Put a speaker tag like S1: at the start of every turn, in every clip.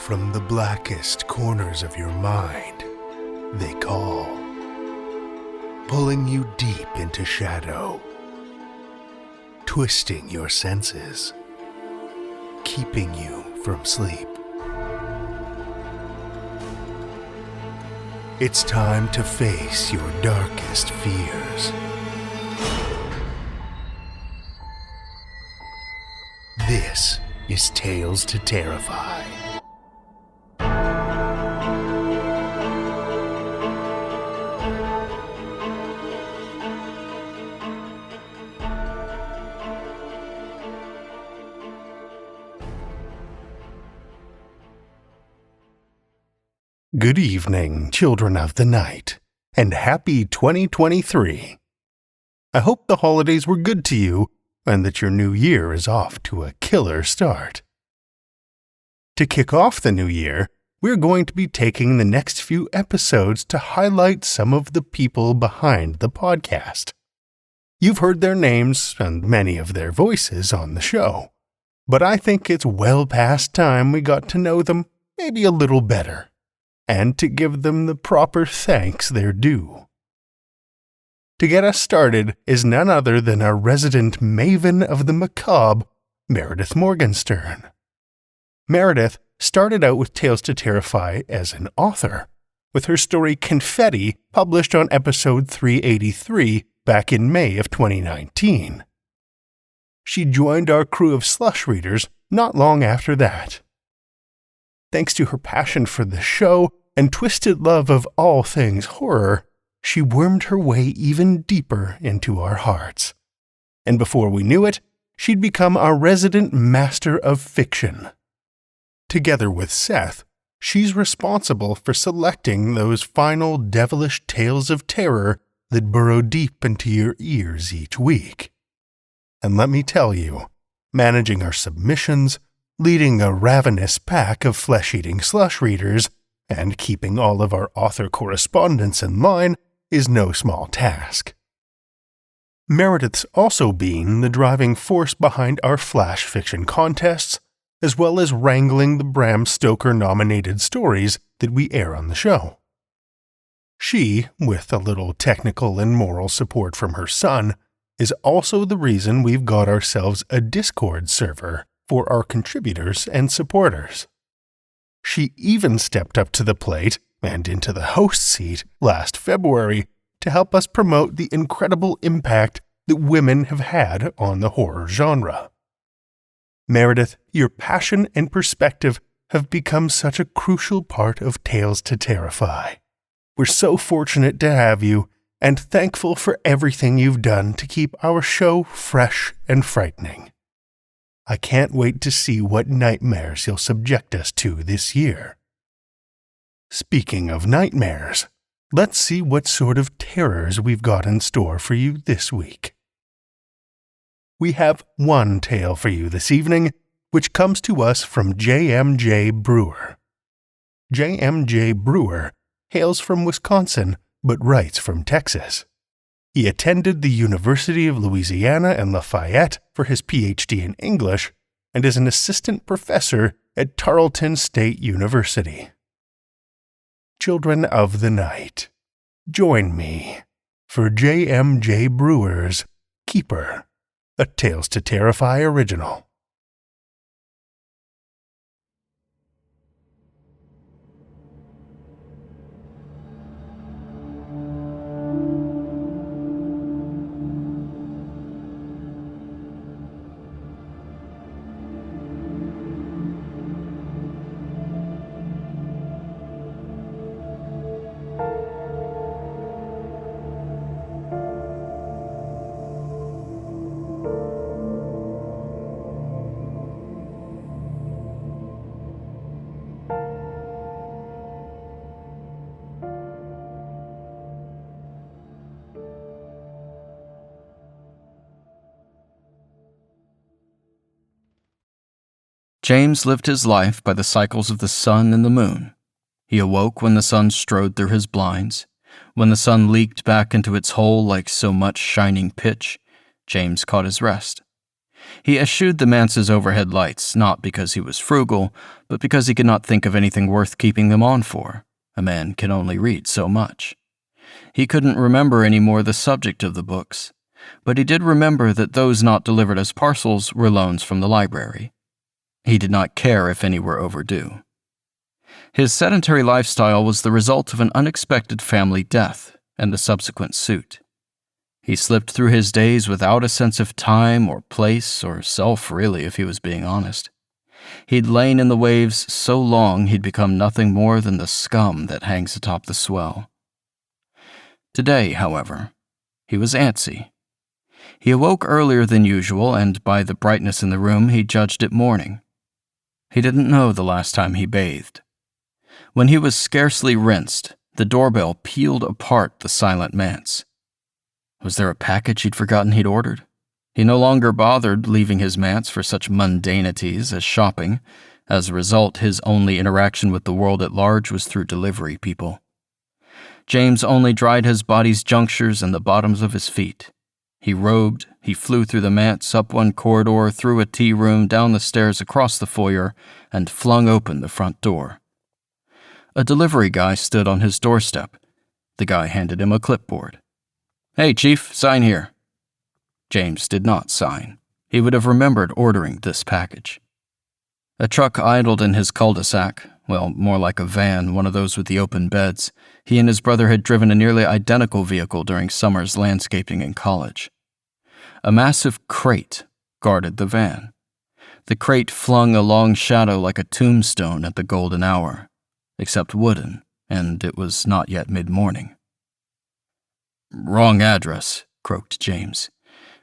S1: From the blackest corners of your mind, they call, pulling you deep into shadow, twisting your senses, keeping you from sleep. It's time to face your darkest fears. This is Tales to Terrify. Good evening, children of the night, and happy 2023. I hope the holidays were good to you and that your new year is off to a killer start. To kick off the new year, we're going to be taking the next few episodes to highlight some of the people behind the podcast. You've heard their names and many of their voices on the show, but I think it's well past time we got to know them maybe a little better, and to give them the proper thanks they're due. To get us started is none other than our resident maven of the macabre, Meredith Morgenstern. Meredith started out with Tales to Terrify as an author, with her story Confetti published on episode 383 back in May of 2019. She joined our crew of slush readers not long after that. Thanks to her passion for the show and twisted love of all things horror, she wormed her way even deeper into our hearts. And before we knew it, she'd become our resident master of fiction. Together with Seth, she's responsible for selecting those final devilish tales of terror that burrow deep into your ears each week. And let me tell you, managing our submissions, leading a ravenous pack of flesh-eating slush readers, and keeping all of our author correspondence in line is no small task. Meredith's also been the driving force behind our flash fiction contests, as well as wrangling the Bram Stoker-nominated stories that we air on the show. She, with a little technical and moral support from her son, is also the reason we've got ourselves a Discord server for our contributors and supporters. She even stepped up to the plate and into the host seat last February to help us promote the incredible impact that women have had on the horror genre. Meredith, your passion and perspective have become such a crucial part of Tales to Terrify. We're so fortunate to have you and thankful for everything you've done to keep our show fresh and frightening. I can't wait to see what nightmares you'll subject us to this year. Speaking of nightmares, let's see what sort of terrors we've got in store for you this week. We have one tale for you this evening, which comes to us from JMJ Brewer. JMJ Brewer hails from Wisconsin, but writes from Texas. He attended the University of Louisiana in Lafayette for his PhD in English and is an assistant professor at Tarleton State University. Children of the night, join me for JMJ Brewer's Keeper, a Tales to Terrify original.
S2: James lived his life by the cycles of the sun and the moon. He awoke when the sun strode through his blinds. When the sun leaked back into its hole like so much shining pitch, James caught his rest. He eschewed the manse's overhead lights, not because he was frugal, but because he could not think of anything worth keeping them on for. A man can only read so much. He couldn't remember any more the subject of the books, but he did remember that those not delivered as parcels were loans from the library. He did not care if any were overdue. His sedentary lifestyle was the result of an unexpected family death and the subsequent suit. He slipped through his days without a sense of time or place or self, really, if he was being honest. He'd lain in the waves so long he'd become nothing more than the scum that hangs atop the swell. Today, however, he was antsy. He awoke earlier than usual, and by the brightness in the room, he judged it morning. He didn't know the last time he bathed. When he was scarcely rinsed, the doorbell peeled apart the silent manse. Was there a package he'd forgotten he'd ordered? He no longer bothered leaving his manse for such mundanities as shopping. As a result, his only interaction with the world at large was through delivery people. James only dried his body's junctures and the bottoms of his feet. He robed, he flew through the manse, up one corridor, through a tea room, down the stairs across the foyer, and flung open the front door. A delivery guy stood on his doorstep. The guy handed him a clipboard. "Hey, Chief, sign here." James did not sign. He would have remembered ordering this package. A truck idled in his cul-de-sac, well, more like a van, one of those with the open beds. He and his brother had driven a nearly identical vehicle during summer's landscaping in college. A massive crate guarded the van. The crate flung a long shadow like a tombstone at the golden hour, except wooden, and it was not yet mid-morning. "Wrong address," croaked James.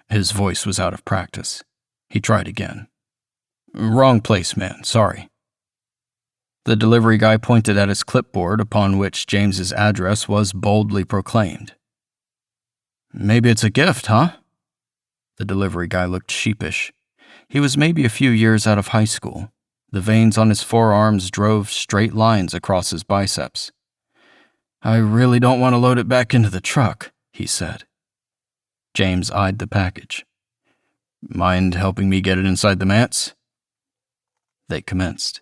S2: His voice was out of practice. He tried again. "Wrong place, man, sorry." The delivery guy pointed at his clipboard, upon which James's address was boldly proclaimed. "Maybe it's a gift, huh?" The delivery guy looked sheepish. He was maybe a few years out of high school. The veins on his forearms drove straight lines across his biceps. "I really don't want to load it back into the truck," he said. James eyed the package. "Mind helping me get it inside the manse?" They commenced.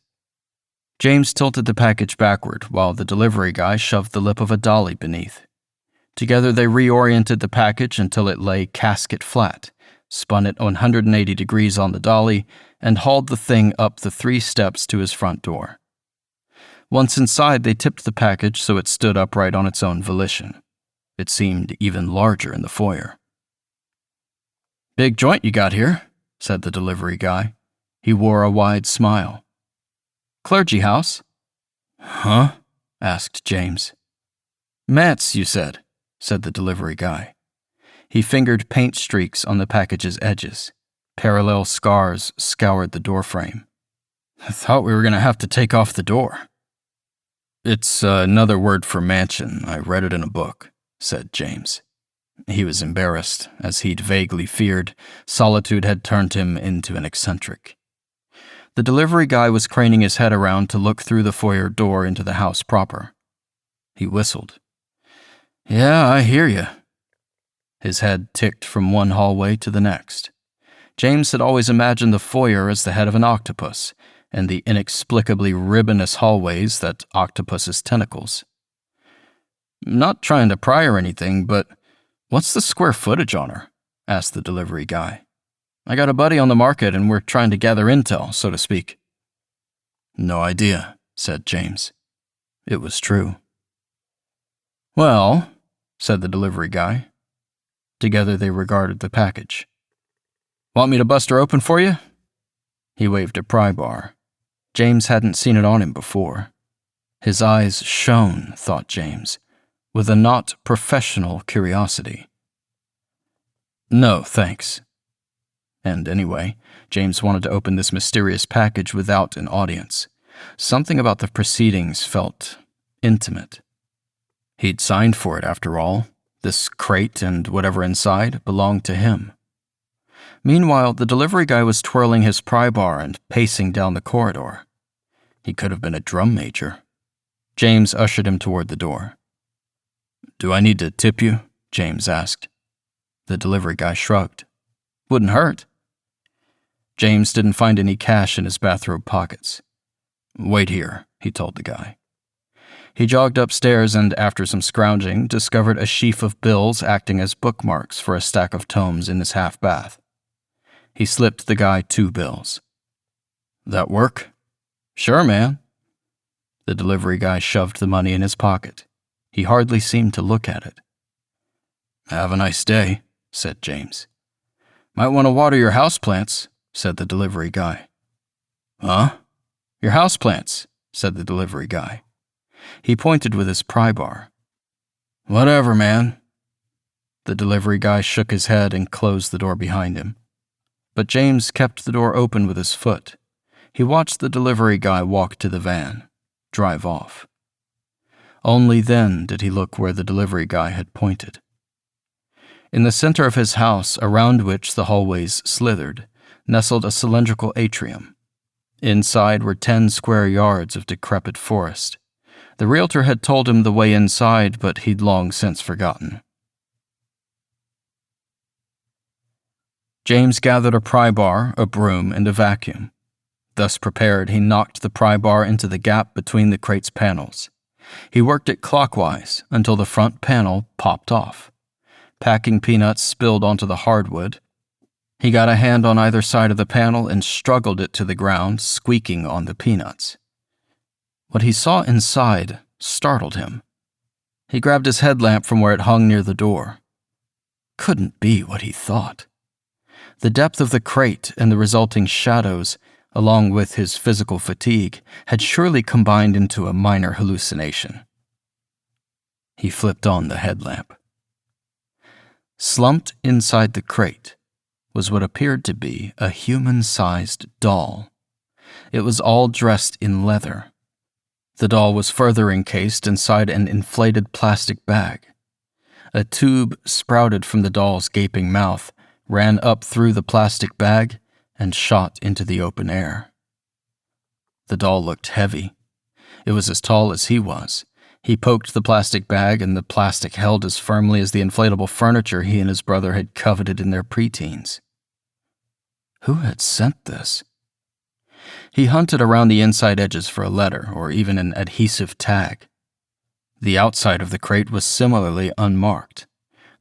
S2: James tilted the package backward while the delivery guy shoved the lip of a dolly beneath. Together they reoriented the package until it lay casket flat, spun it 180 degrees on the dolly, and hauled the thing up the 3 steps to his front door. Once inside, they tipped the package so it stood upright on its own volition. It seemed even larger in the foyer. "Big joint you got here," said the delivery guy. He wore a wide smile. "Clergy house?" "Huh?" asked James. "Manse, you said," said the delivery guy. He fingered paint streaks on the package's edges. Parallel scars scoured the doorframe. "I thought we were going to have to take off the door." "It's another word for mansion. I read it in a book," said James. He was embarrassed. As he'd vaguely feared, solitude had turned him into an eccentric. The delivery guy was craning his head around to look through the foyer door into the house proper. He whistled. "Yeah, I hear you." His head ticked from one hallway to the next. James had always imagined the foyer as the head of an octopus, and the inexplicably ribbonous hallways that octopus's tentacles. "Not trying to pry or anything, but what's the square footage on her?" asked the delivery guy. "I got a buddy on the market and we're trying to gather intel, so to speak." "No idea," said James. It was true. "Well," said the delivery guy. Together they regarded the package. "Want me to bust her open for you?" He waved a pry bar. James hadn't seen it on him before. His eyes shone, thought James, with a not professional curiosity. "No, thanks." And anyway, James wanted to open this mysterious package without an audience. Something about the proceedings felt intimate. He'd signed for it, after all. This crate and whatever inside belonged to him. Meanwhile, the delivery guy was twirling his pry bar and pacing down the corridor. He could have been a drum major. James ushered him toward the door. "Do I need to tip you?" James asked. The delivery guy shrugged. "Wouldn't hurt." James didn't find any cash in his bathrobe pockets. "Wait here," he told the guy. He jogged upstairs and, after some scrounging, discovered a sheaf of bills acting as bookmarks for a stack of tomes in his half-bath. He slipped the guy 2 bills. "That work?" "Sure, man." The delivery guy shoved the money in his pocket. He hardly seemed to look at it. "Have a nice day," said James. "Might want to water your houseplants," said the delivery guy. "Huh?" "Your houseplants," said the delivery guy. He pointed with his pry bar. "Whatever, man." The delivery guy shook his head and closed the door behind him. But James kept the door open with his foot. He watched the delivery guy walk to the van, drive off. Only then did he look where the delivery guy had pointed. In the center of his house, around which the hallways slithered, nestled a cylindrical atrium. Inside were 10 square yards of decrepit forest. The realtor had told him the way inside, but he'd long since forgotten. James gathered a pry bar, a broom, and a vacuum. Thus prepared, he knocked the pry bar into the gap between the crate's panels. He worked it clockwise until the front panel popped off. Packing peanuts spilled onto the hardwood. He got a hand on either side of the panel and struggled it to the ground, squeaking on the peanuts. What he saw inside startled him. He grabbed his headlamp from where it hung near the door. Couldn't be what he thought. The depth of the crate and the resulting shadows, along with his physical fatigue, had surely combined into a minor hallucination. He flipped on the headlamp. Slumped inside the crate was what appeared to be a human-sized doll. It was all dressed in leather. The doll was further encased inside an inflated plastic bag. A tube sprouted from the doll's gaping mouth, ran up through the plastic bag, and shot into the open air. The doll looked heavy. It was as tall as he was. He poked the plastic bag, and the plastic held as firmly as the inflatable furniture he and his brother had coveted in their preteens. Who had sent this? He hunted around the inside edges for a letter or even an adhesive tag. The outside of the crate was similarly unmarked.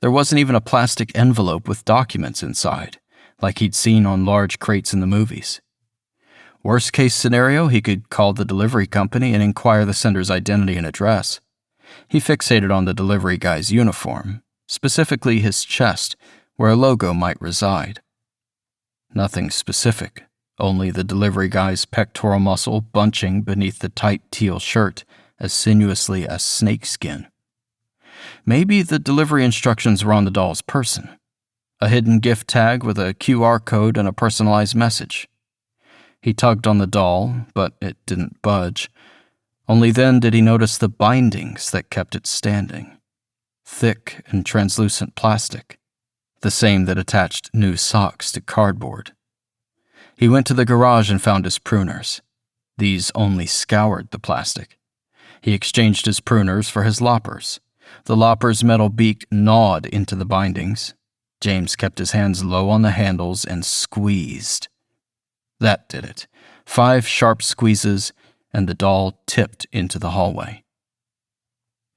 S2: There wasn't even a plastic envelope with documents inside, like he'd seen on large crates in the movies. Worst case scenario, he could call the delivery company and inquire the sender's identity and address. He fixated on the delivery guy's uniform, specifically his chest, where a logo might reside. Nothing specific, only the delivery guy's pectoral muscle bunching beneath the tight teal shirt as sinuously as snakeskin. Maybe the delivery instructions were on the doll's person. A hidden gift tag with a QR code and a personalized message. He tugged on the doll, but it didn't budge. Only then did he notice the bindings that kept it standing. Thick and translucent plastic, the same that attached new socks to cardboard. He went to the garage and found his pruners. These only scoured the plastic. He exchanged his pruners for his loppers. The lopper's metal beak gnawed into the bindings. James kept his hands low on the handles and squeezed. That did it. 5 sharp squeezes, and the doll tipped into the hallway.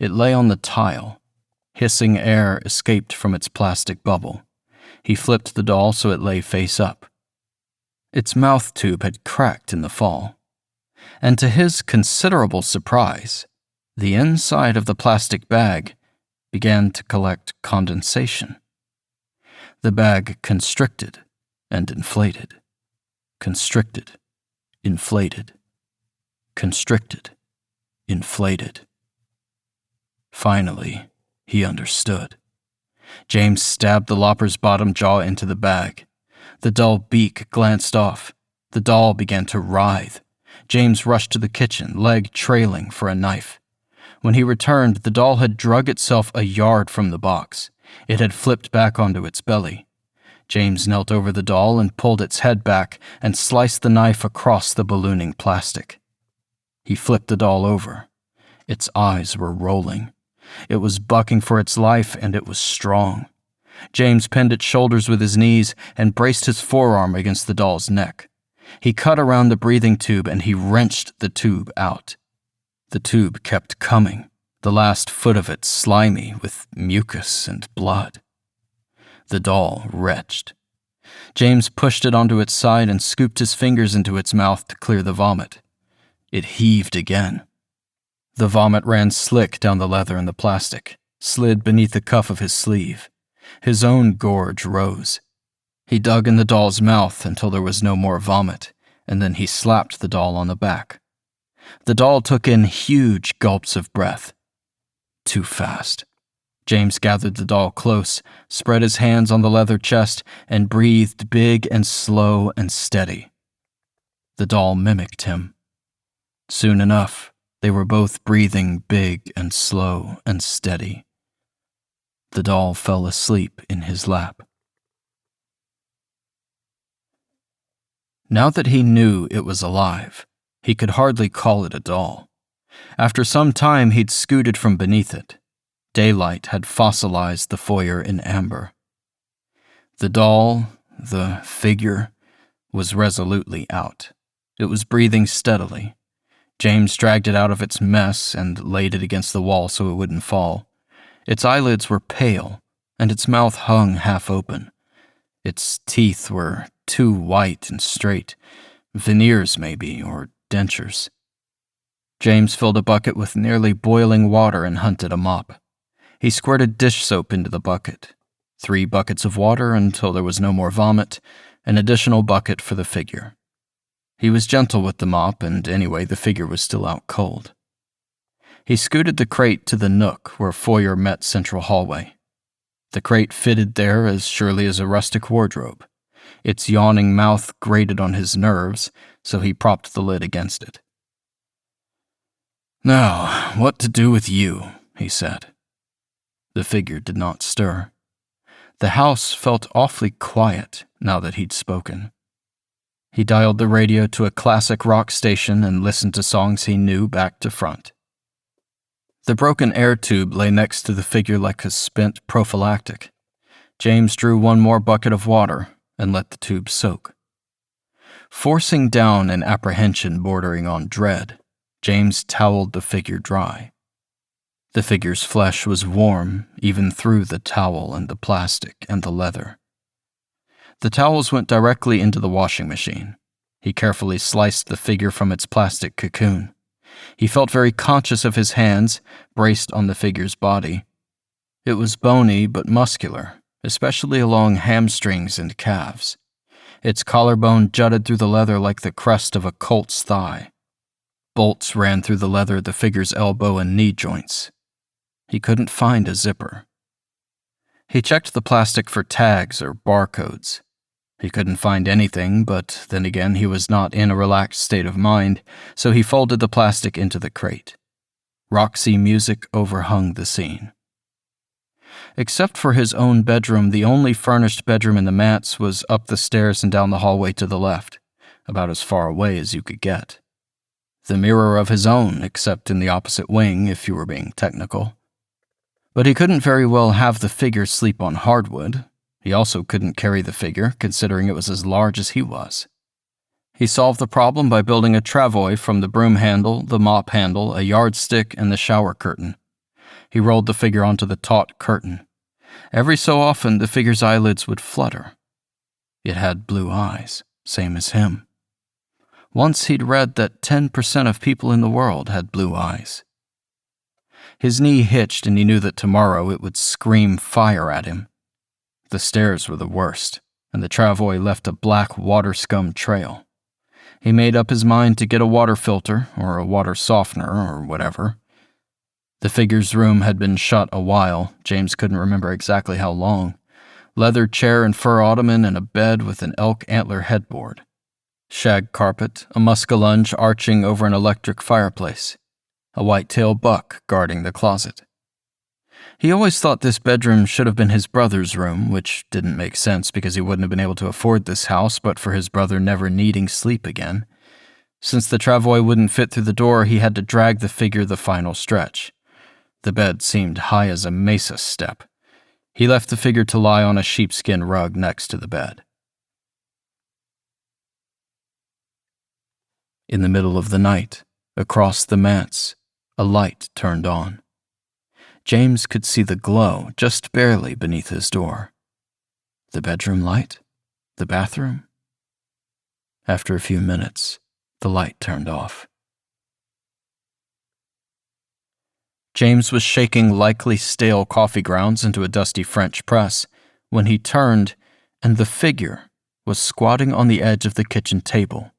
S2: It lay on the tile. Hissing air escaped from its plastic bubble. He flipped the doll so it lay face up. Its mouth tube had cracked in the fall. And to his considerable surprise, the inside of the plastic bag began to collect condensation. The bag constricted and inflated. Constricted, inflated. Constricted, inflated. Finally, he understood. James stabbed the lopper's bottom jaw into the bag. The dull beak glanced off. The doll began to writhe. James rushed to the kitchen, leg trailing for a knife. When he returned, the doll had drug itself a yard from the box. It had flipped back onto its belly. James knelt over the doll and pulled its head back and sliced the knife across the ballooning plastic. He flipped the doll over. Its eyes were rolling. It was bucking for its life, and it was strong. James pinned its shoulders with his knees and braced his forearm against the doll's neck. He cut around the breathing tube and he wrenched the tube out. The tube kept coming, the last foot of it slimy with mucus and blood. The doll retched. James pushed it onto its side and scooped his fingers into its mouth to clear the vomit. It heaved again. The vomit ran slick down the leather and the plastic, slid beneath the cuff of his sleeve. His own gorge rose. He dug in the doll's mouth until there was no more vomit, and then he slapped the doll on the back. The doll took in huge gulps of breath. Too fast. James gathered the doll close, spread his hands on the leather chest, and breathed big and slow and steady. The doll mimicked him. Soon enough, they were both breathing big and slow and steady. The doll fell asleep in his lap. Now that he knew it was alive, he could hardly call it a doll. After some time, he'd scooted from beneath it. Daylight had fossilized the foyer in amber. The doll, the figure, was resolutely out. It was breathing steadily. James dragged it out of its mess and laid it against the wall so it wouldn't fall. Its eyelids were pale, and its mouth hung half open. Its teeth were too white and straight, veneers maybe, or dentures. James filled a bucket with nearly boiling water and hunted a mop. He squirted dish soap into the bucket, 3 buckets of water until there was no more vomit, an additional bucket for the figure. He was gentle with the mop, and anyway, the figure was still out cold. He scooted the crate to the nook where foyer met central hallway. The crate fitted there as surely as a rustic wardrobe. Its yawning mouth grated on his nerves, so he propped the lid against it. "Now, what to do with you?" he said. The figure did not stir. The house felt awfully quiet now that he'd spoken. He dialed the radio to a classic rock station and listened to songs he knew back to front. The broken air tube lay next to the figure like a spent prophylactic. James drew 1 more bucket of water and let the tube soak. Forcing down an apprehension bordering on dread, James toweled the figure dry. The figure's flesh was warm even through the towel and the plastic and the leather. The towels went directly into the washing machine. He carefully sliced the figure from its plastic cocoon. He felt very conscious of his hands, braced on the figure's body. It was bony but muscular, especially along hamstrings and calves. Its collarbone jutted through the leather like the crest of a colt's thigh. Bolts ran through the leather at the figure's elbow and knee joints. He couldn't find a zipper. He checked the plastic for tags or barcodes. He couldn't find anything, but then again he was not in a relaxed state of mind, so he folded the plastic into the crate. Roxy music overhung the scene. Except for his own bedroom, the only furnished bedroom in the Mats was up the stairs and down the hallway to the left, about as far away as you could get. The mirror of his own, except in the opposite wing, if you were being technical. But he couldn't very well have the figure sleep on hardwood. He also couldn't carry the figure, considering it was as large as he was. He solved the problem by building a travois from the broom handle, the mop handle, a yardstick, and the shower curtain. He rolled the figure onto the taut curtain. Every so often, the figure's eyelids would flutter. It had blue eyes, same as him. Once he'd read that 10% of people in the world had blue eyes. His knee hitched and he knew that tomorrow it would scream fire at him. The stairs were the worst, and the travois left a black water scum trail. He made up his mind to get a water filter, or a water softener, or whatever. The figure's room had been shut a while. James couldn't remember exactly how long. Leather chair and fur ottoman and a bed with an elk antler headboard. Shag carpet, a muskellunge arching over an electric fireplace. A white-tail buck guarding the closet. He always thought this bedroom should have been his brother's room, which didn't make sense because he wouldn't have been able to afford this house but for his brother never needing sleep again. Since the travois wouldn't fit through the door, he had to drag the figure the final stretch. The bed seemed high as a mesa step. He left the figure to lie on a sheepskin rug next to the bed. In the middle of the night, across the manse, a light turned on. James could see the glow just barely beneath his door. The bedroom light? The bathroom? After a few minutes, the light turned off. James was shaking likely stale coffee grounds into a dusty French press when he turned, and the figure was squatting on the edge of the kitchen table.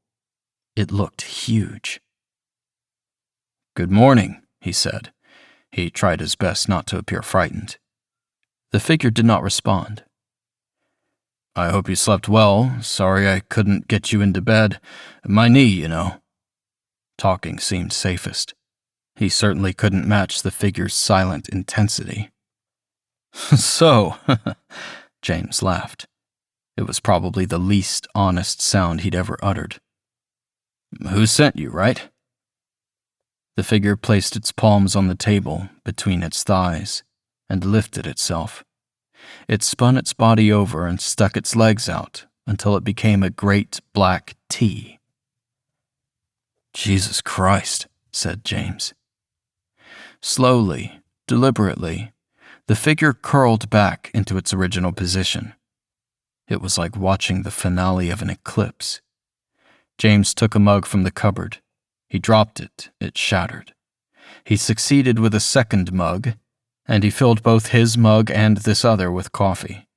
S2: It looked huge. "Good morning," he said. He tried his best not to appear frightened. The figure did not respond. "I hope you slept well. Sorry I couldn't get you into bed. My knee, you know." Talking seemed safest. He certainly couldn't match the figure's silent intensity. "So," James laughed. It was probably the least honest sound he'd ever uttered. "Who sent you, right?" The figure placed its palms on the table between its thighs and lifted itself. It spun its body over and stuck its legs out until it became a great black T. "Jesus Christ," said James. Slowly, deliberately, the figure curled back into its original position. It was like watching the finale of an eclipse. James took a mug from the cupboard. He dropped it. It shattered. He succeeded with a second mug, and he filled both his mug and this other with coffee.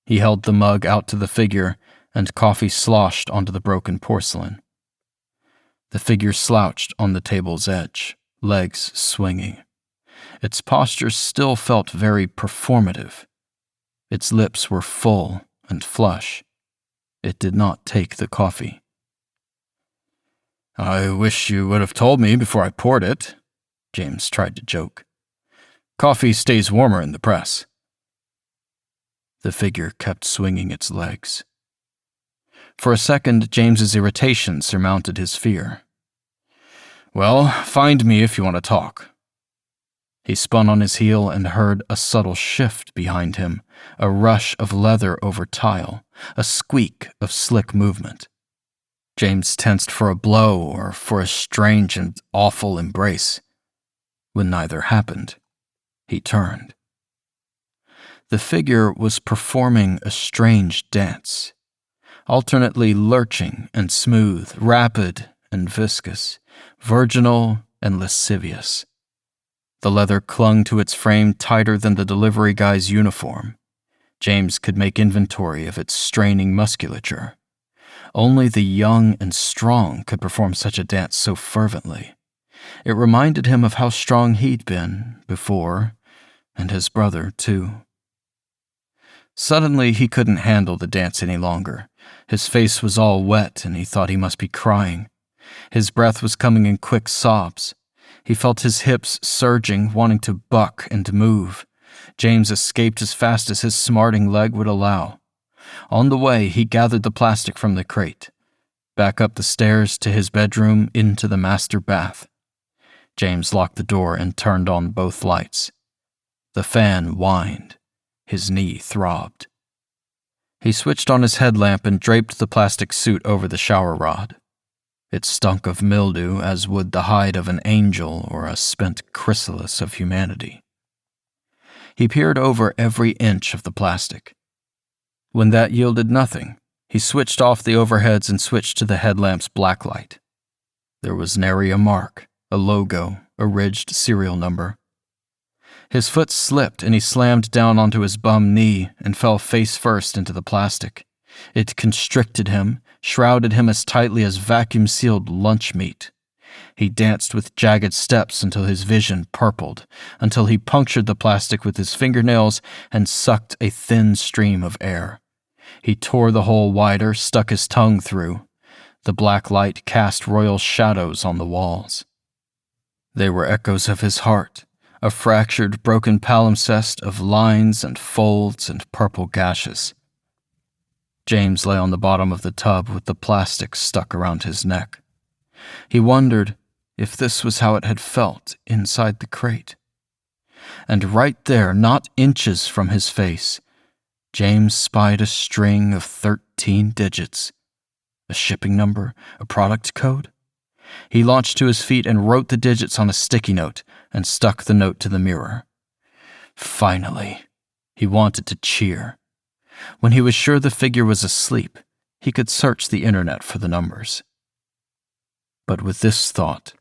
S2: He held the mug out to the figure, and coffee sloshed onto the broken porcelain. The figure slouched on the table's edge, legs swinging. Its posture still felt very performative. Its lips were full and flush. It did not take the coffee. "I wish you would have told me before I poured it," James tried to joke. "Coffee stays warmer in the press." The figure kept swinging its legs. For a second, James's irritation surmounted his fear. "Well, find me if you want to talk." He spun on his heel and heard a subtle shift behind him, a rush of leather over tile, a squeak of slick movement. James tensed for a blow or for a strange and awful embrace. When neither happened, he turned. The figure was performing a strange dance, alternately lurching and smooth, rapid and viscous, virginal and lascivious. The leather clung to its frame tighter than the delivery guy's uniform. James could make inventory of its straining musculature. Only the young and strong could perform such a dance so fervently. It reminded him of how strong he'd been before, and his brother, too. Suddenly, he couldn't handle the dance any longer. His face was all wet, and he thought he must be crying. His breath was coming in quick sobs. He felt his hips surging, wanting to buck and move. James escaped as fast as his smarting leg would allow. On the way, he gathered the plastic from the crate. Back up the stairs to his bedroom, into the master bath. James locked the door and turned on both lights. The fan whined. His knee throbbed. He switched on his headlamp and draped the plastic suit over the shower rod. It stunk of mildew, as would the hide of an angel or a spent chrysalis of humanity. He peered over every inch of the plastic. When that yielded nothing, he switched off the overheads and switched to the headlamp's blacklight. There was nary a mark, a logo, a ridged serial number. His foot slipped and he slammed down onto his bum knee and fell face first into the plastic. It constricted him, shrouded him as tightly as vacuum-sealed lunch meat. He danced with jagged steps until his vision purpled, until he punctured the plastic with his fingernails and sucked a thin stream of air. He tore the hole wider, stuck his tongue through. The black light cast royal shadows on the walls. They were echoes of his heart, a fractured, broken palimpsest of lines and folds and purple gashes. James lay on the bottom of the tub with the plastic stuck around his neck. He wondered if this was how it had felt inside the crate. and right there, not inches from his face, James spied a string of 13 digits. A shipping number? A product code? He launched to his feet and wrote the digits on a sticky note and stuck the note to the mirror. Finally, he wanted to cheer. When he was sure the figure was asleep, he could search the internet for the numbers. But with this thought,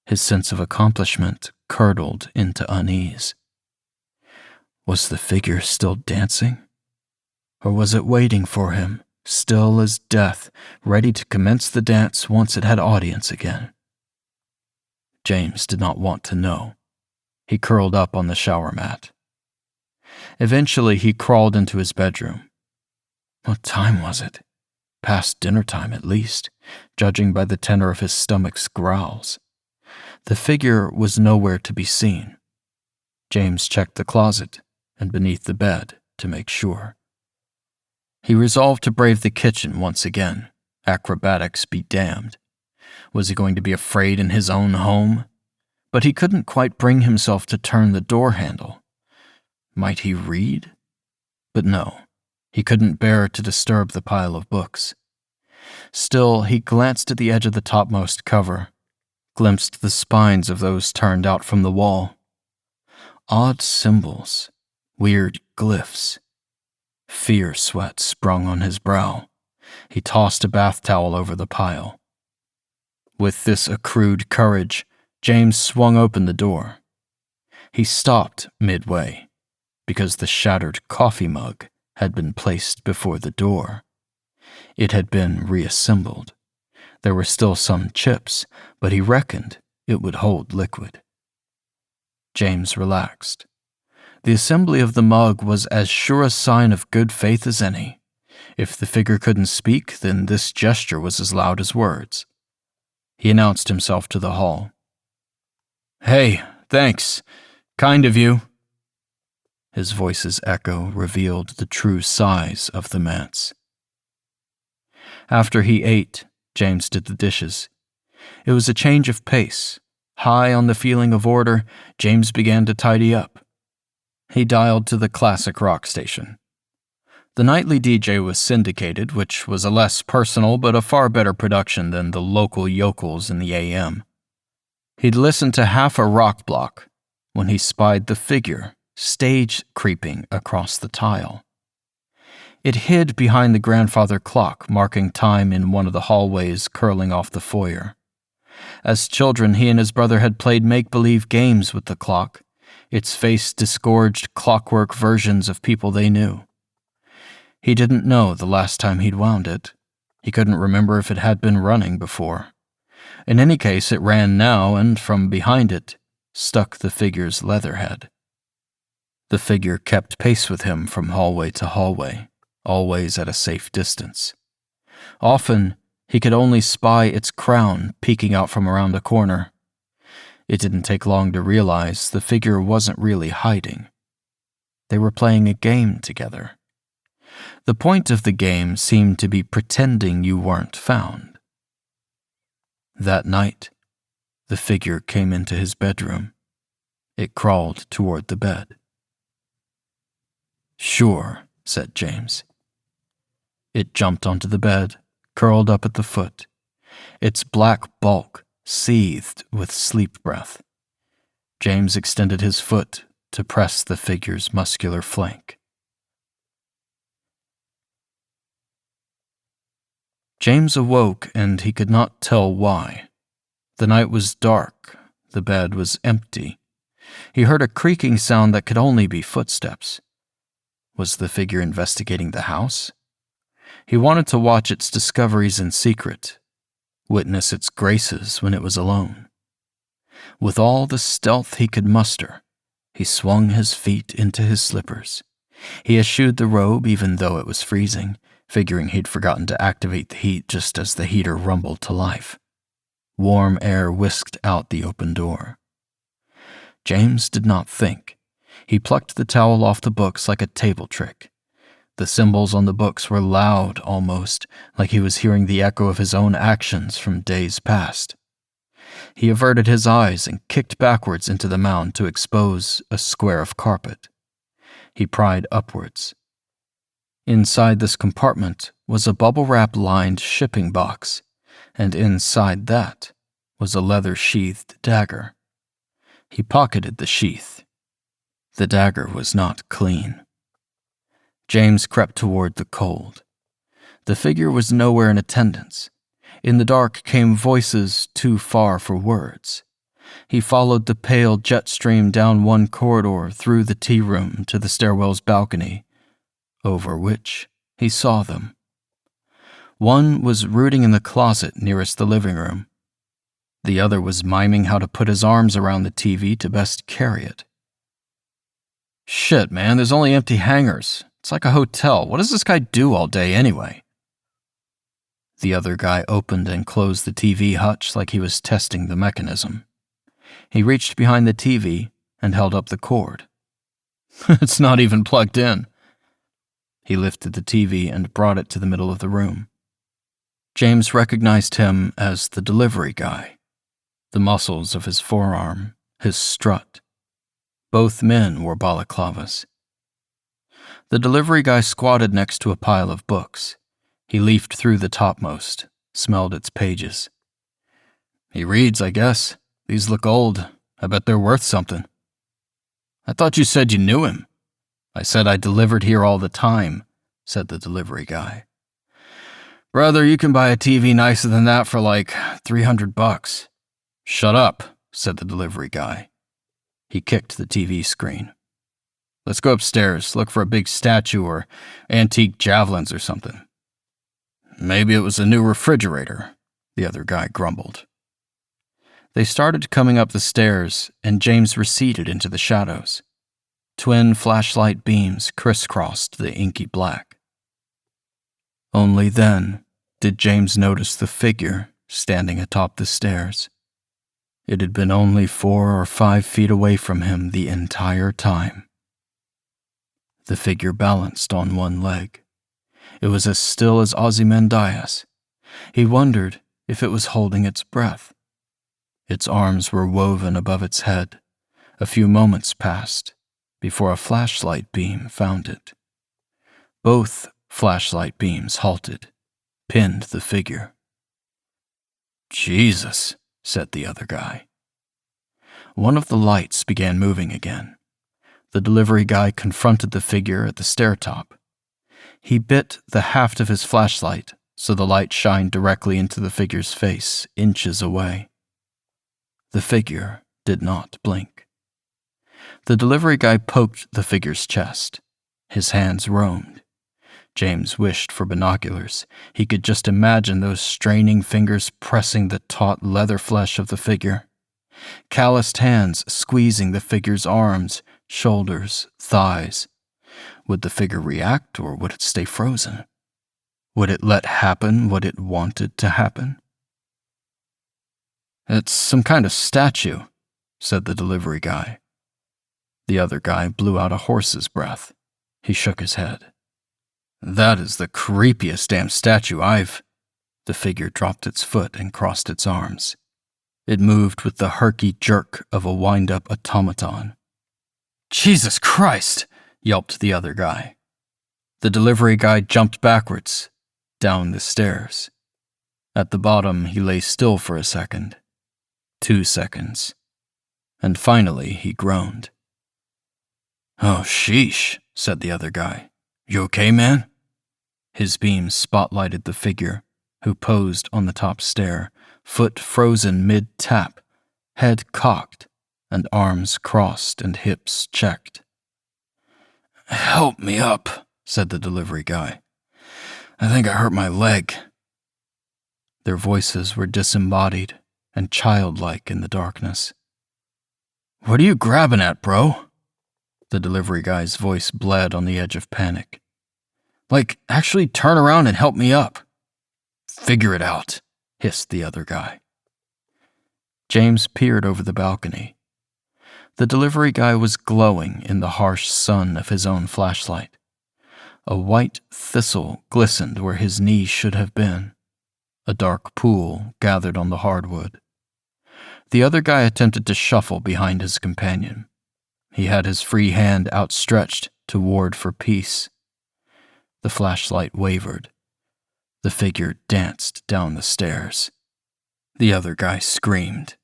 S2: his sense of accomplishment curdled into unease. Was the figure still dancing? Or was it waiting for him, still as death, ready to commence the dance once it had audience again? James did not want to know. He curled up on the shower mat. Eventually, he crawled into his bedroom. What time was it? Past dinner time, at least, judging by the tenor of his stomach's growls. The figure was nowhere to be seen. James checked the closet and beneath the bed to make sure. He resolved to brave the kitchen once again. Acrobatics be damned. Was he going to be afraid in his own home? But he couldn't quite bring himself to turn the door handle. Might he read? But no, he couldn't bear to disturb the pile of books. Still, he glanced at the edge of the topmost cover, glimpsed the spines of those turned out from the wall. Odd symbols, weird glyphs. Fear sweat sprung on his brow. He tossed a bath towel over the pile. With this accrued courage, James swung open the door. He stopped midway, because the shattered coffee mug had been placed before the door. It had been reassembled. There were still some chips, but he reckoned it would hold liquid. James relaxed. The assembly of the mug was as sure a sign of good faith as any. If the figure couldn't speak, then this gesture was as loud as words. He announced himself to the hall. "Hey, thanks. Kind of you." His voice's echo revealed the true size of the manse. After he ate, James did the dishes. It was a change of pace. High on the feeling of order, James began to tidy up. He dialed to the classic rock station. The nightly DJ was syndicated, which was a less personal but a far better production than the local yokels in the AM. He'd listened to half a rock block when he spied the figure stage creeping across the tile. It hid behind the grandfather clock, marking time in one of the hallways curling off the foyer. As children, he and his brother had played make-believe games with the clock. Its face disgorged clockwork versions of people they knew. He didn't know the last time he'd wound it. He couldn't remember if it had been running before. In any case, it ran now, and from behind it stuck the figure's leather head. The figure kept pace with him from hallway to hallway, always at a safe distance. Often, he could only spy its crown peeking out from around a corner. It didn't take long to realize the figure wasn't really hiding. They were playing a game together. The point of the game seemed to be pretending you weren't found. That night, the figure came into his bedroom. It crawled toward the bed. "Sure," said James. It jumped onto the bed, curled up at the foot. Its black bulk seethed with sleep breath. James extended his foot to press the figure's muscular flank. James awoke, and he could not tell why. The night was dark. The bed was empty. He heard a creaking sound that could only be footsteps. Was the figure investigating the house? He wanted to watch its discoveries in secret, witness its graces when it was alone. With all the stealth he could muster, he swung his feet into his slippers. He eschewed the robe even though it was freezing, figuring he'd forgotten to activate the heat just as the heater rumbled to life. Warm air whisked out the open door. James did not think. He plucked the towel off the books like a table trick. The symbols on the books were loud almost, like he was hearing the echo of his own actions from days past. He averted his eyes and kicked backwards into the mound to expose a square of carpet. He pried upwards. Inside this compartment was a bubble-wrap-lined shipping box, and inside that was a leather-sheathed dagger. He pocketed the sheath. The dagger was not clean. James crept toward the cold. The figure was nowhere in attendance. In the dark came voices too far for words. He followed the pale jet stream down one corridor through the tea room to the stairwell's balcony, over which he saw them. One was rooting in the closet nearest the living room. The other was miming how to put his arms around the TV to best carry it. Shit, man, there's only empty hangars. It's like a hotel. What does this guy do all day anyway? The other guy opened and closed the TV hutch like he was testing the mechanism. He reached behind the TV and held up the cord. It's not even plugged in. He lifted the TV and brought it to the middle of the room. James recognized him as the delivery guy. The muscles of his forearm, his strut. Both men wore balaclavas. The delivery guy squatted next to a pile of books. He leafed through the topmost, smelled its pages. He reads, I guess. These look old. I bet they're worth something. I thought you said you knew him. I said I delivered here all the time, said the delivery guy. Brother, you can buy a TV nicer than that for like $300. Shut up, said the delivery guy. He kicked the TV screen. Let's go upstairs, look for a big statue or antique javelins or something. Maybe it was a new refrigerator, the other guy grumbled. They started coming up the stairs, and James receded into the shadows. Twin flashlight beams crisscrossed the inky black. Only then did James notice the figure standing atop the stairs. It had been only 4 or 5 feet away from him the entire time. The figure balanced on one leg. It was as still as Ozymandias. He wondered if it was holding its breath. Its arms were woven above its head. A few moments passed before a flashlight beam found it. Both flashlight beams halted, pinned the figure. Jesus, said the other guy. One of the lights began moving again. The delivery guy confronted the figure at the stair top. He bit the haft of his flashlight so the light shined directly into the figure's face, inches away. The figure did not blink. The delivery guy poked the figure's chest. His hands roamed. James wished for binoculars. He could just imagine those straining fingers pressing the taut leather flesh of the figure. Calloused hands squeezing the figure's arms, shoulders, thighs. Would the figure react, or would it stay frozen? Would it let happen what it wanted to happen? It's some kind of statue, said the delivery guy. The other guy blew out a horse's breath. He shook his head. That is the creepiest damn statue The figure dropped its foot and crossed its arms. It moved with the herky jerk of a wind-up automaton. Jesus Christ, yelped the other guy. The delivery guy jumped backwards, down the stairs. At the bottom, he lay still for a second. 2 seconds. And finally, he groaned. Oh, sheesh, said the other guy. You okay, man? His beams spotlighted the figure, who posed on the top stair, foot frozen mid-tap, head cocked, and arms crossed and hips checked. Help me up, said the delivery guy. I think I hurt my leg. Their voices were disembodied and childlike in the darkness. What are you grabbing at, bro? The delivery guy's voice bled on the edge of panic. Like, actually turn around and help me up. Figure it out, hissed the other guy. James peered over the balcony. The delivery guy was glowing in the harsh sun of his own flashlight. A white thistle glistened where his knee should have been. A dark pool gathered on the hardwood. The other guy attempted to shuffle behind his companion. He had his free hand outstretched to ward for peace. The flashlight wavered. The figure danced down the stairs. The other guy screamed.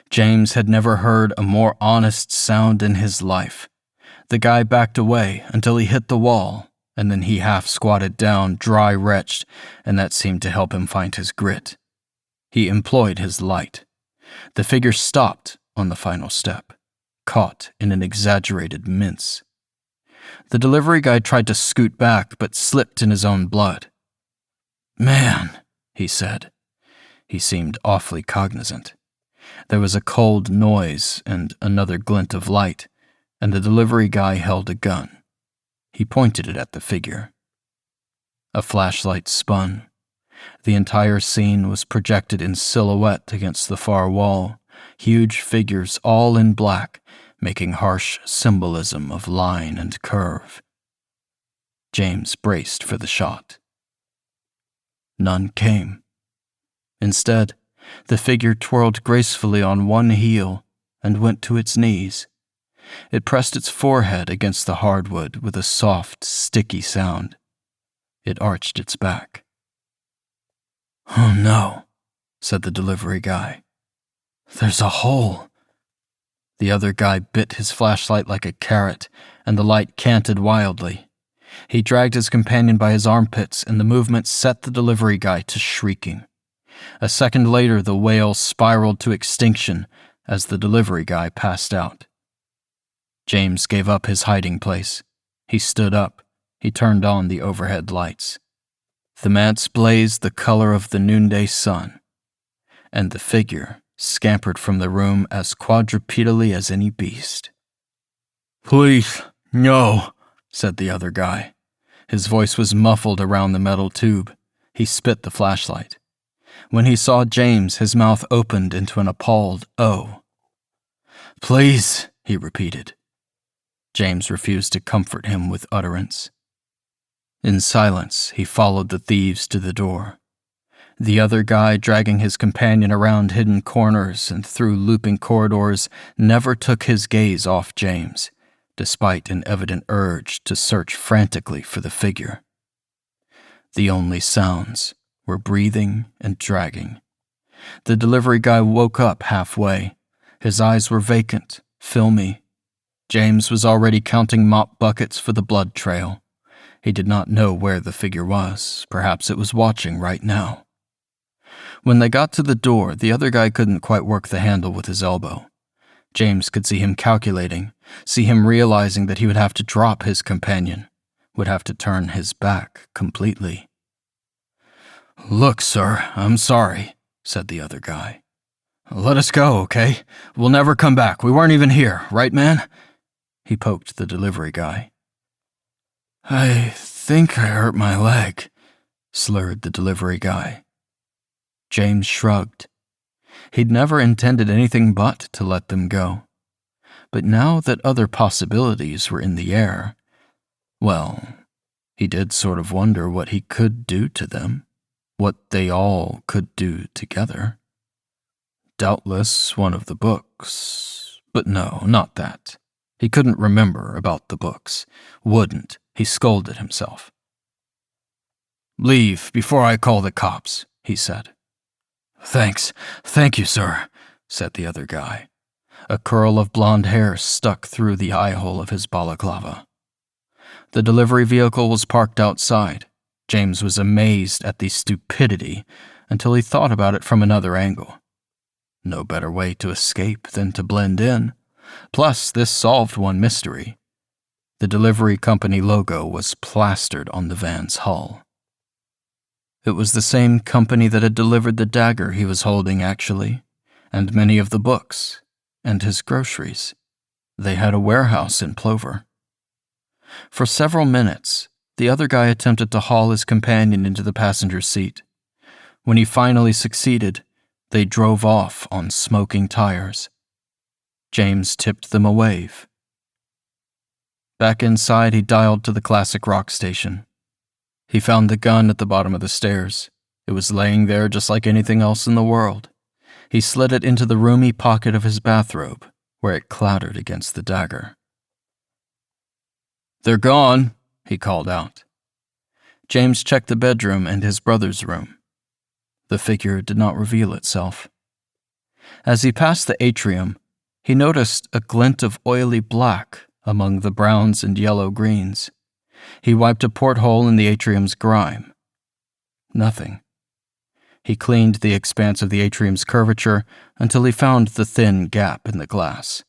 S2: James had never heard a more honest sound in his life. The guy backed away until he hit the wall, and then he half squatted down, dry-retched, and that seemed to help him find his grit. He employed his light. The figure stopped on the final step, caught in an exaggerated mince. The delivery guy tried to scoot back, but slipped in his own blood. "Man," he said. He seemed awfully cognizant. There was a cold noise and another glint of light, and the delivery guy held a gun. He pointed it at the figure. A flashlight spun. The entire scene was projected in silhouette against the far wall, huge figures all in black, making harsh symbolism of line and curve. James braced for the shot. None came. Instead, the figure twirled gracefully on one heel and went to its knees. It pressed its forehead against the hardwood with a soft, sticky sound. It arched its back. "Oh no," said the delivery guy. "There's a hole." The other guy bit his flashlight like a carrot, and the light canted wildly. He dragged his companion by his armpits, and the movement set the delivery guy to shrieking. A second later, the wail spiraled to extinction as the delivery guy passed out. James gave up his hiding place. He stood up. He turned on the overhead lights. The manse blazed the color of the noonday sun, and the figure scampered from the room as quadrupedally as any beast. "Please, no," said the other guy. His voice was muffled around the metal tube. He spit the flashlight. When he saw James, his mouth opened into an appalled "oh." "Please," he repeated. James refused to comfort him with utterance. In silence, he followed the thieves to the door. The other guy, dragging his companion around hidden corners and through looping corridors, never took his gaze off James, despite an evident urge to search frantically for the figure. The only sounds were breathing and dragging. The delivery guy woke up halfway. His eyes were vacant, filmy. James was already counting mop buckets for the blood trail. He did not know where the figure was. Perhaps it was watching right now. When they got to the door, the other guy couldn't quite work the handle with his elbow. James could see him calculating, see him realizing that he would have to drop his companion, would have to turn his back completely. "Look, sir, I'm sorry," said the other guy. "Let us go, okay? We'll never come back. We weren't even here, right, man?" He poked the delivery guy. "I think I hurt my leg," slurred the delivery guy. James shrugged. He'd never intended anything but to let them go. But now that other possibilities were in the air, well, he did sort of wonder what he could do to them, what they all could do together. Doubtless one of the books, but no, not that. He couldn't remember about the books. Wouldn't. He scolded himself. "Leave before I call the cops," he said. Thank you, sir," said the other guy. A curl of blonde hair stuck through the eye hole of his balaclava. The delivery vehicle was parked outside. James was amazed at the stupidity until he thought about it from another angle. No better way to escape than to blend in. Plus, this solved one mystery. The delivery company logo was plastered on the van's hull. It was the same company that had delivered the dagger he was holding, actually, and many of the books, and his groceries. They had a warehouse in Plover. For several minutes, the other guy attempted to haul his companion into the passenger seat. When he finally succeeded, they drove off on smoking tires. James tipped them a wave. Back inside, he dialed to the classic rock station. He found the gun at the bottom of the stairs. It was laying there just like anything else in the world. He slid it into the roomy pocket of his bathrobe, where it clattered against the dagger. "They're gone," he called out. James checked the bedroom and his brother's room. The figure did not reveal itself. As he passed the atrium, he noticed a glint of oily black among the browns and yellow greens. He wiped a porthole in the atrium's grime. Nothing. He cleaned the expanse of the atrium's curvature until he found the thin gap in the glass.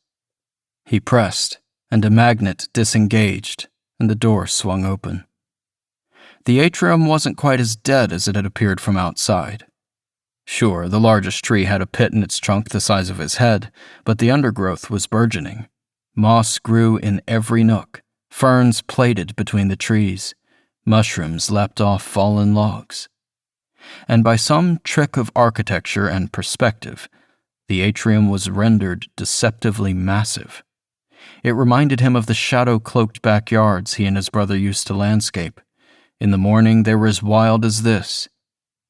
S2: He pressed, and a magnet disengaged, and the door swung open. The atrium wasn't quite as dead as it had appeared from outside. Sure, the largest tree had a pit in its trunk the size of his head, but the undergrowth was burgeoning. Moss grew in every nook, ferns plaited between the trees, mushrooms leapt off fallen logs. And by some trick of architecture and perspective, the atrium was rendered deceptively massive. It reminded him of the shadow-cloaked backyards he and his brother used to landscape. In the morning, they were as wild as this.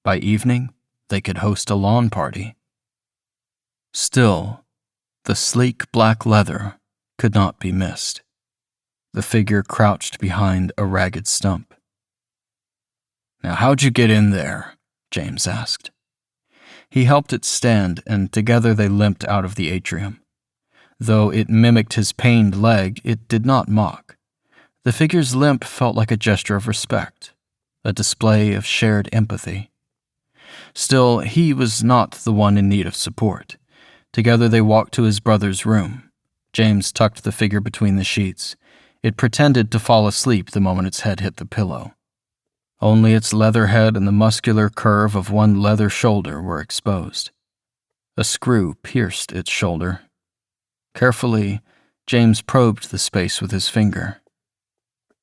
S2: By evening, they could host a lawn party. Still, the sleek black leather could not be missed. The figure crouched behind a ragged stump. "Now how'd you get in there?" James asked. He helped it stand, and together they limped out of the atrium. Though it mimicked his pained leg, it did not mock. The figure's limp felt like a gesture of respect, a display of shared empathy. Still, he was not the one in need of support. Together they walked to his brother's room. James tucked the figure between the sheets. It pretended to fall asleep the moment its head hit the pillow. Only its leather head and the muscular curve of one leather shoulder were exposed. A screw pierced its shoulder. Carefully, James probed the space with his finger.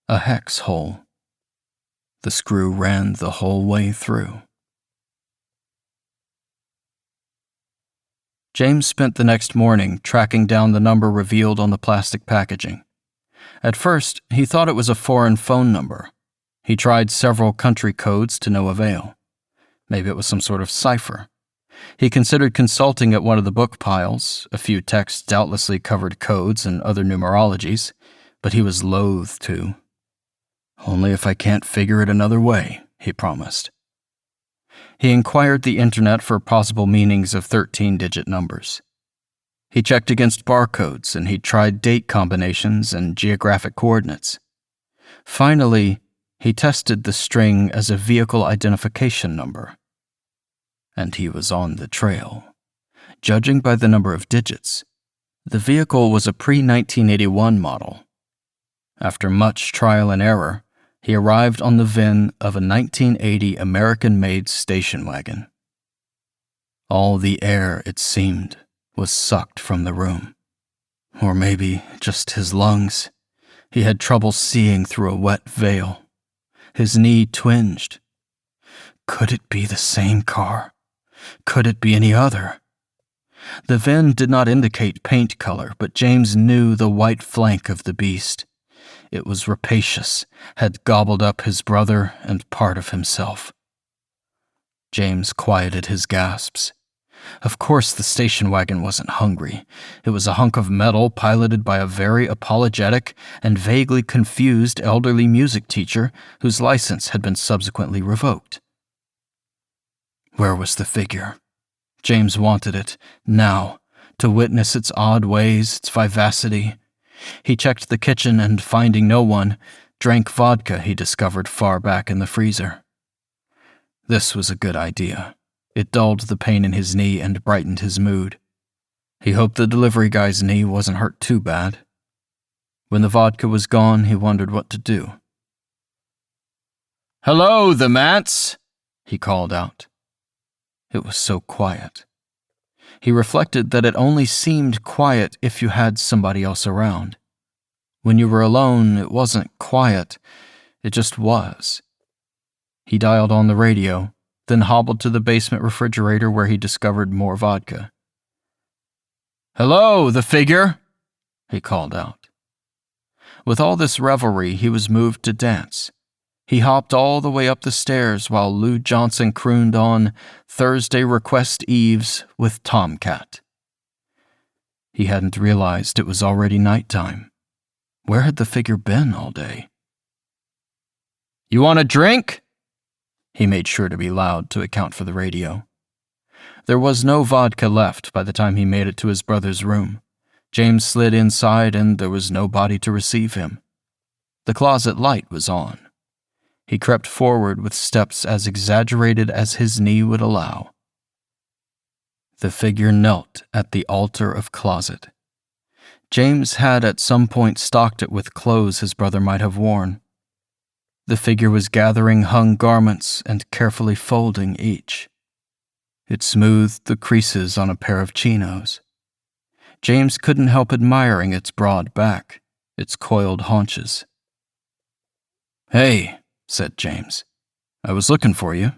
S2: A hex hole. The screw ran the whole way through. James spent the next morning tracking down the number revealed on the plastic packaging. At first, he thought it was a foreign phone number. He tried several country codes to no avail. Maybe it was some sort of cipher. He considered consulting at one of the book piles. A few texts doubtlessly covered codes and other numerologies, but he was loath to. "Only if I can't figure it another way," he promised. He inquired the internet for possible meanings of 13-digit numbers. He checked against barcodes, and he tried date combinations and geographic coordinates. Finally, he tested the string as a vehicle identification number. And he was on the trail. Judging by the number of digits, the vehicle was a pre-1981 model. After much trial and error, he arrived on the VIN of a 1980 American-made station wagon. All the air, it seemed, was sucked from the room. Or maybe just his lungs. He had trouble seeing through a wet veil. His knee twinged. Could it be the same car? Could it be any other? The VIN did not indicate paint color, but James knew the white flank of the beast. It was rapacious, had gobbled up his brother and part of himself. James quieted his gasps. Of course the station wagon wasn't hungry. It was a hunk of metal piloted by a very apologetic and vaguely confused elderly music teacher whose license had been subsequently revoked. Where was the figure? James wanted it, now, to witness its odd ways, its vivacity. He checked the kitchen and, finding no one, drank vodka he discovered far back in the freezer. This was a good idea. It dulled the pain in his knee and brightened his mood. He hoped the delivery guy's knee wasn't hurt too bad. When the vodka was gone, he wondered what to do. "Hello, the Mats!" he called out. It was so quiet. He reflected that it only seemed quiet if you had somebody else around. When you were alone, it wasn't quiet, it just was. He dialed on the radio, then hobbled to the basement refrigerator where he discovered more vodka. "Hello, the figure!" he called out. With all this revelry, he was moved to dance. He hopped all the way up the stairs while Lou Johnson crooned on Thursday Request Eves with Tomcat. He hadn't realized it was already nighttime. Where had the figure been all day? "You want a drink?" He made sure to be loud to account for the radio. There was no vodka left by the time he made it to his brother's room. James slid inside and there was nobody to receive him. The closet light was on. He crept forward with steps as exaggerated as his knee would allow. The figure knelt at the altar of closet. James had at some point stocked it with clothes his brother might have worn. The figure was gathering hung garments and carefully folding each. It smoothed the creases on a pair of chinos. James couldn't help admiring its broad back, its coiled haunches. "Hey," said James. "I was looking for you."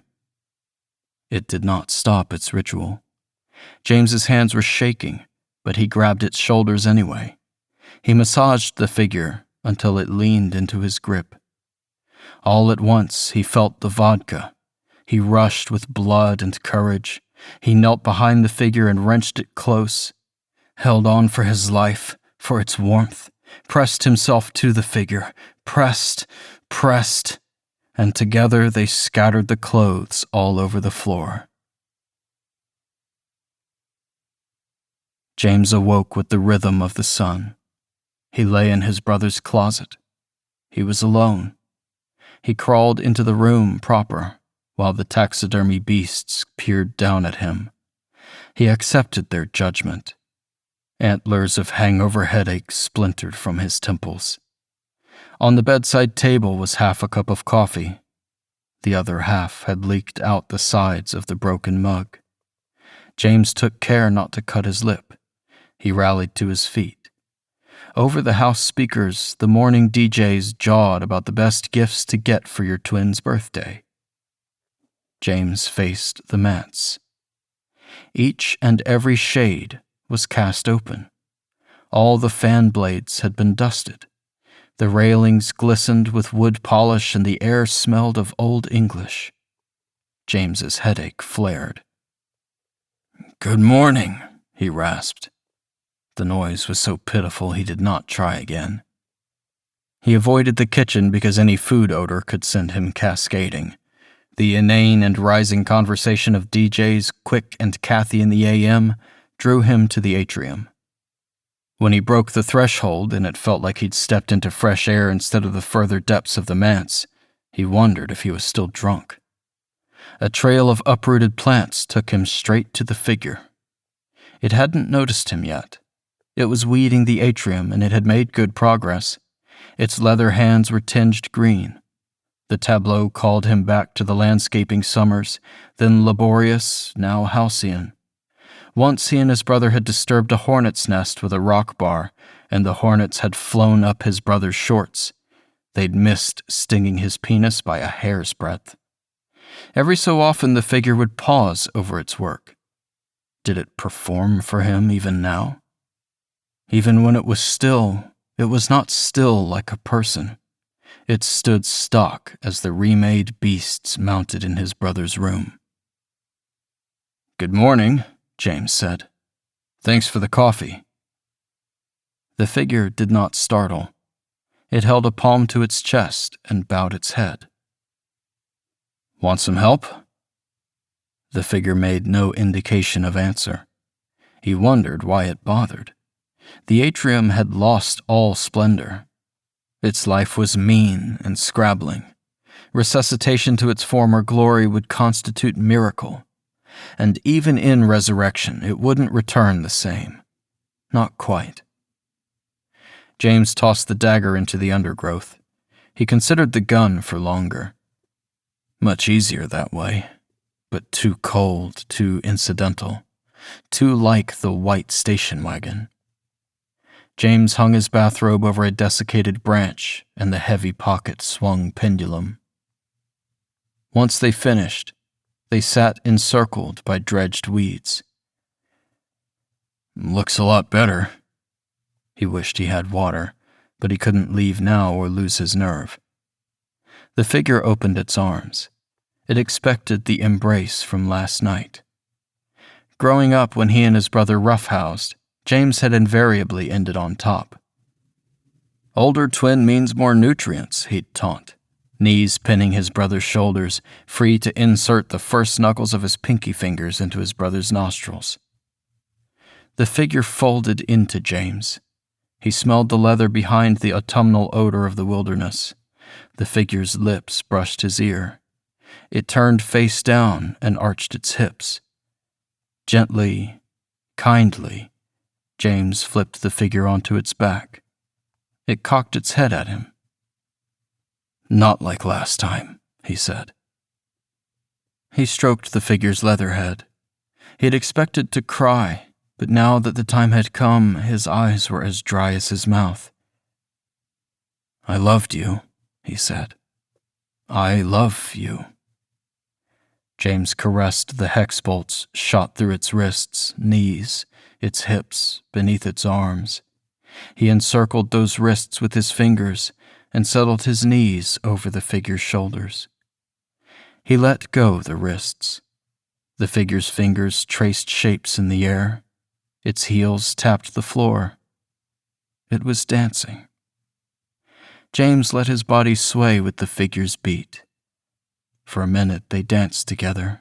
S2: It did not stop its ritual. James's hands were shaking, but he grabbed its shoulders anyway. He massaged the figure until it leaned into his grip. All at once, he felt the vodka. He rushed with blood and courage. He knelt behind the figure and wrenched it close, held on for his life, for its warmth, pressed himself to the figure, pressed, and together they scattered the clothes all over the floor. James awoke with the rhythm of the sun. He lay in his brother's closet. He was alone. He crawled into the room proper, while the taxidermy beasts peered down at him. He accepted their judgment. Antlers of hangover headache splintered from his temples. On the bedside table was half a cup of coffee. The other half had leaked out the sides of the broken mug. James took care not to cut his lip. He rallied to his feet. Over the house speakers, the morning DJs jawed about the best gifts to get for your twin's birthday. James faced the mats. Each and every shade was cast open. All the fan blades had been dusted. The railings glistened with wood polish and the air smelled of Old English. James's headache flared. "Good morning," he rasped. The noise was so pitiful he did not try again. He avoided the kitchen because any food odor could send him cascading. The inane and rising conversation of DJs, Quick and Kathy in the AM, drew him to the atrium. When he broke the threshold and it felt like he'd stepped into fresh air instead of the further depths of the manse, he wondered if he was still drunk. A trail of uprooted plants took him straight to the figure. It hadn't noticed him yet. It was weeding the atrium and it had made good progress. Its leather hands were tinged green. The tableau called him back to the landscaping summers, then laborious, now halcyon. Once he and his brother had disturbed a hornet's nest with a rock bar, and the hornets had flown up his brother's shorts. They'd missed stinging his penis by a hair's breadth. Every so often the figure would pause over its work. Did it perform for him even now? Even when it was still, it was not still like a person. It stood stock as the remade beasts mounted in his brother's room. "Good morning," James said. "Thanks for the coffee." The figure did not startle. It held a palm to its chest and bowed its head. "Want some help?" The figure made no indication of answer. He wondered why it bothered. The atrium had lost all splendor. Its life was mean and scrabbling. Resuscitation to its former glory would constitute miracle. And even in resurrection, it wouldn't return the same. Not quite. James tossed the dagger into the undergrowth. He considered the gun for longer. Much easier that way, but too cold, too incidental, too like the white station wagon. James hung his bathrobe over a desiccated branch, and the heavy pocket swung pendulum. Once they finished, they sat encircled by dredged weeds. "Looks a lot better." He wished he had water, but he couldn't leave now or lose his nerve. The figure opened its arms. It expected the embrace from last night. Growing up when he and his brother roughhoused, James had invariably ended on top. Older twin means more nutrients, he'd taunt, knees pinning his brother's shoulders, free to insert the first knuckles of his pinky fingers into his brother's nostrils. The figure folded into James. He smelled the leather behind the autumnal odor of the wilderness. The figure's lips brushed his ear. It turned face down and arched its hips. Gently, kindly, James flipped the figure onto its back. It cocked its head at him. "Not like last time," he said. He stroked the figure's leather head. He had expected to cry, but now that the time had come, his eyes were as dry as his mouth. "I loved you," he said. "I love you." James caressed the hex bolts shot through its wrists, knees, its hips, beneath its arms. He encircled those wrists with his fingers and settled his knees over the figure's shoulders. He let go the wrists. The figure's fingers traced shapes in the air. Its heels tapped the floor. It was dancing. James let his body sway with the figure's beat. For a minute they danced together.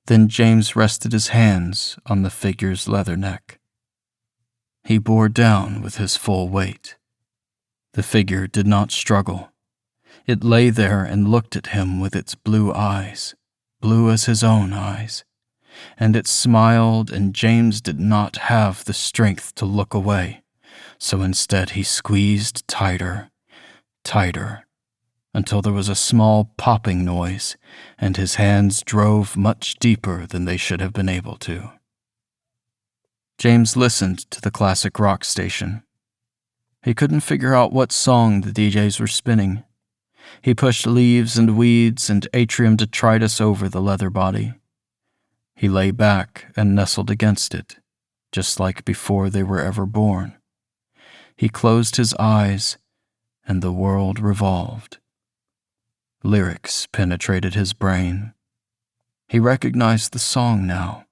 S2: Then James rested his hands on the figure's leather neck. He bore down with his full weight. The figure did not struggle. It lay there and looked at him with its blue eyes, blue as his own eyes, and it smiled, and James did not have the strength to look away, so instead he squeezed tighter, tighter, until there was a small popping noise, and his hands drove much deeper than they should have been able to. James listened to the classic rock station. He couldn't figure out what song the DJs were spinning. He pushed leaves and weeds and atrium detritus over the leather body. He lay back and nestled against it, just like before they were ever born. He closed his eyes, and the world revolved. Lyrics penetrated his brain. He recognized the song now.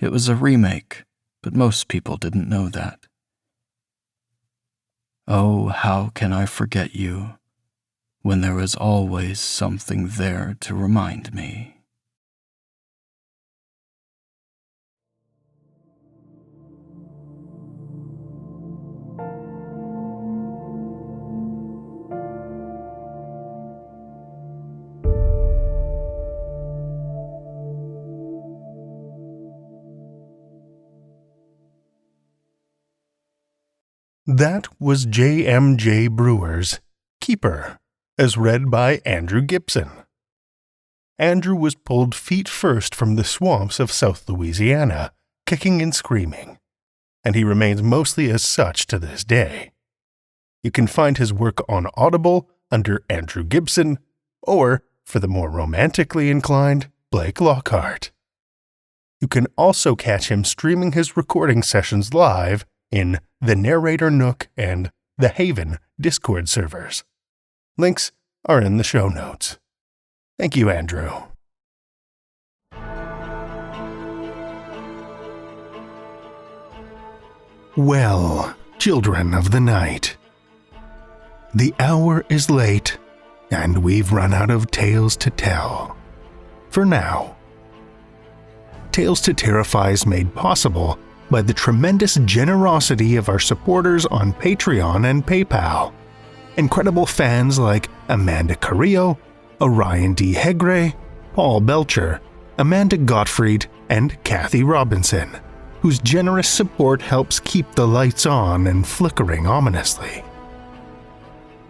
S2: It was a remake, but most people didn't know that. "Oh, how can I forget you, when there is always something there to remind me?"
S1: That was JMJ Brewer's Keeper, as read by Andrew Gibson. Andrew was pulled feet first from the swamps of South Louisiana, kicking and screaming, and he remains mostly as such to this day. You can find his work on Audible under Andrew Gibson, or, for the more romantically inclined, Blake Lockhart. You can also catch him streaming his recording sessions live in the Narrator Nook and the Haven Discord servers. Links are in the show notes. Thank you, Andrew. Well, children of the night, the hour is late, and we've run out of tales to tell. For now. Tales to Terrify is made possible by the tremendous generosity of our supporters on Patreon and PayPal. Incredible fans like Amanda Carrillo, Orion D. Hegre, Paul Belcher, Amanda Gottfried, and Kathy Robinson, whose generous support helps keep the lights on and flickering ominously.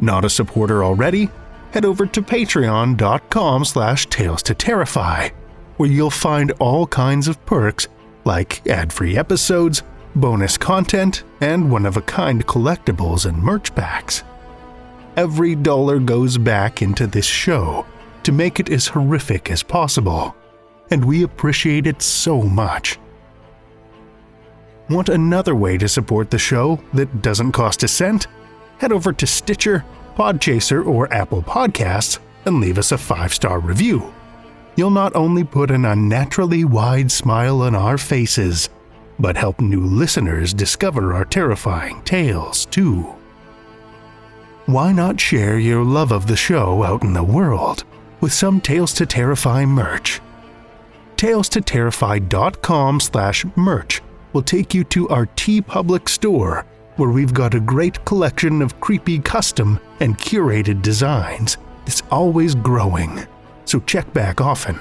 S1: Not a supporter already? Head over to patreon.com/Tales to Terrify, where you'll find all kinds of perks like ad-free episodes, bonus content, and one-of-a-kind collectibles and merch packs. Every dollar goes back into this show to make it as horrific as possible, and we appreciate it so much. Want another way to support the show that doesn't cost a cent? Head over to Stitcher, Podchaser, or Apple Podcasts and leave us a 5-star review. You'll not only put an unnaturally wide smile on our faces, but help new listeners discover our terrifying tales too. Why not share your love of the show out in the world with some Tales to Terrify merch? TalesToTerrify.com/merch will take you to our TeePublic store, where we've got a great collection of creepy custom and curated designs that's always growing, so check back often.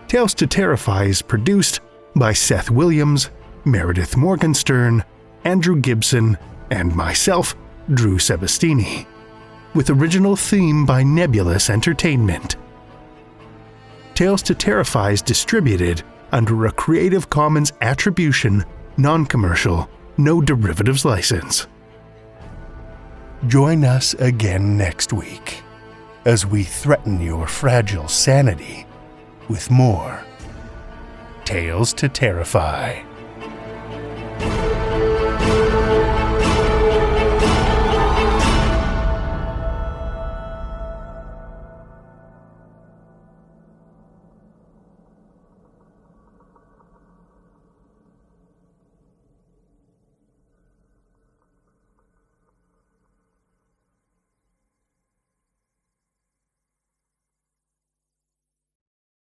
S1: Tales to Terrify is produced by Seth Williams, Meredith Morgenstern, Andrew Gibson, and myself, Drew Sebastini, with original theme by Nebulous Entertainment. Tales to Terrify is distributed under a Creative Commons Attribution, Non-Commercial, No Derivatives license. Join us again next week as we threaten your fragile sanity with more Tales to Terrify.